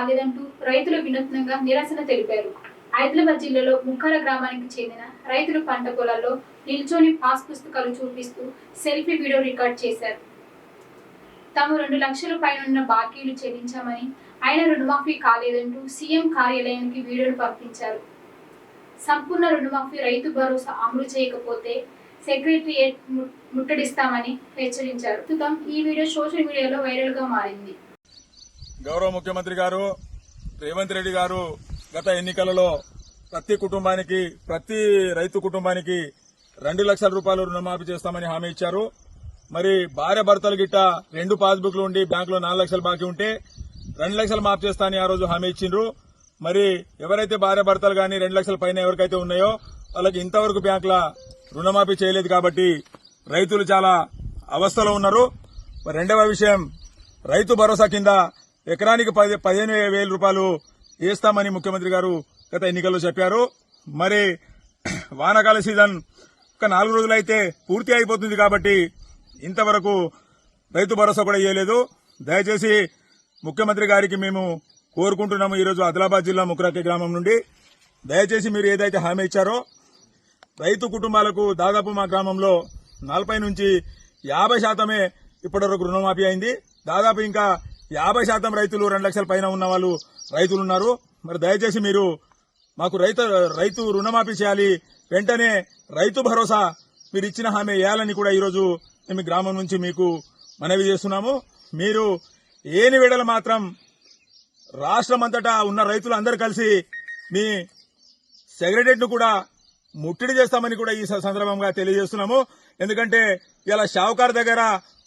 కాలేదంటూ రైతులు వినూత్నంగా నిరసన తెలిపారు. హైదరాబాద్ జిల్లాలో ముఖర గ్రామానికి చెందిన రైతులు పంట పొలాల్లో నిల్చొని పాస్ పుస్తకాలు చూపిస్తూ సెల్ఫీ వీడియో రికార్డ్ చేశారు. తాము 2 లక్షల పైన బాకీలు చెల్లించామని, అయినా రుణమాఫీ కాలేదంటూ సీఎం కార్యాలయానికి వీడియోను పంపించారు. సంపూర్ణ రుణమాఫీ రైతు భరోసా అమలు చేయకపోతే సెక్రటరియట్ ముట్టడిస్తామని హెచ్చరించారు. ఈ వీడియో సోషల్ మీడియాలో వైరల్ గా మారింది. గౌరవ ముఖ్యమంత్రి గారు రేవంత్ రెడ్డి గారు గత ఎన్నికలలో ప్రతి రైతు కుటుంబానికి 2 లక్షల రూపాయలు రుణమాఫీ చేస్తామని హామీ ఇచ్చారు. మరి భార్య భర్తలు గిట్ట 2 పాస్బుక్లు ఉండి బ్యాంకులో 4 లక్షలు బాకీ ఉంటే 2 లక్షలు మాఫీ చేస్తామని ఆ రోజు హామీ ఇచ్చిండ్రు. మరి ఎవరైతే భార్య భర్తలు గాని 2 లక్షల పైన ఎవరికైతే ఉన్నాయో వాళ్ళకి ఇంతవరకు బ్యాంకుల రుణమాఫీ చేయలేదు కాబట్టి రైతులు చాలా అవస్థలో ఉన్నారు. రెండవ విషయం, రైతు భరోసా కింద ఎకరానికి 15,000 రూపాయలు వేస్తామని ముఖ్యమంత్రి గారు గత ఎన్నికల్లో చెప్పారు. మరి వానాకాల సీజన్ ఒక 4 రోజులైతే పూర్తి అయిపోతుంది కాబట్టి ఇంతవరకు రైతు భరోసా కూడా ఇవ్వలేదు. దయచేసి ముఖ్యమంత్రి గారికి మేము కోరుకుంటున్నాము. ఈరోజు ఆదిలాబాద్ జిల్లా ముక్రాకి గ్రామం నుండి దయచేసి మీరు ఏదైతే హామీ ఇచ్చారో రైతు కుటుంబాలకు దాదాపు మా గ్రామంలో 40 నుంచి 50% ఇప్పటివరకు రుణమాఫీ అయింది. దాదాపు ఇంకా 50% రైతులు 2 లక్షల పైన ఉన్న వాళ్ళు రైతులు ఉన్నారు. మరి దయచేసి మీరు మాకు రైతు రుణమాఫీ చేయాలి. వెంటనే రైతు భరోసా మీరు ఇచ్చిన హామీ వేయాలని కూడా ఈరోజు మేము గ్రామం నుంచి మీకు మనవి చేస్తున్నాము. మీరు ఏని వేళలు మాత్రం రాష్ట్రమంతటా ఉన్న రైతులు అందరూ కలిసి మీ సెక్రటరియట్ ను కూడా ముట్టడి చేస్తామని కూడా ఈ సందర్భంగా తెలియజేస్తున్నాము. ఎందుకంటే ఇలా షావుకార్ దగ్గర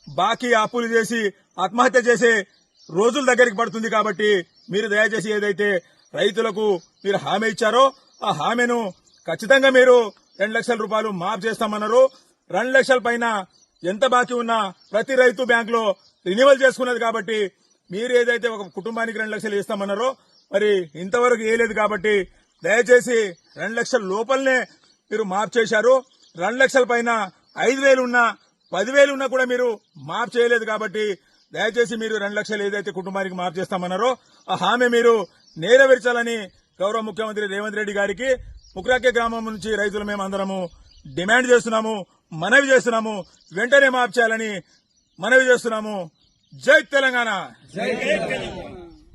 బాకీ అప్పులు చేసి ఆత్మహత్య చేసే రోజుల దగ్గరికి పడుతుంది కాబట్టి మీరు దయచేసి ఏదైతే రైతులకు మీరు హామీ ఇచ్చారో ఆ హామీను ఖచ్చితంగా మీరు 2 లక్షల రూపాయలు మాఫ్ చేస్తామన్నారు. 2 లక్షల పైన ఎంత బాకీ ఉన్నా ప్రతి రైతు బ్యాంకులో రినివల్ చేసుకున్నది కాబట్టి మీరు ఏదైతే ఒక కుటుంబానికి 2 లక్షలు ఇస్తామన్నారో మరి ఇంతవరకు వేయలేదు కాబట్టి దయచేసి 2 లక్షల లోపలనే మీరు మాఫ్ చేశారు. 2 లక్షల పైన 5,000 ఉన్నా 10,000 ఉన్నా కూడా మీరు మాఫ్ చేయలేదు కాబట్టి దయచేసి మీరు 2 లక్షలు ఏదైతే కుటుంబానికి మాఫ్ చేస్తామన్నారో ఆ హామీ మీరు నెరవేర్చాలని గౌరవ ముఖ్యమంత్రి రేవంత్ రెడ్డి గారికి ముక్రాకే గ్రామం నుంచి రైతులు మేము అందరము డిమాండ్ చేస్తున్నాము, మనవి చేస్తున్నాము. వెంటనే మాఫ్ చేయాలని మనవి చేస్తున్నాము. జై తెలంగాణ.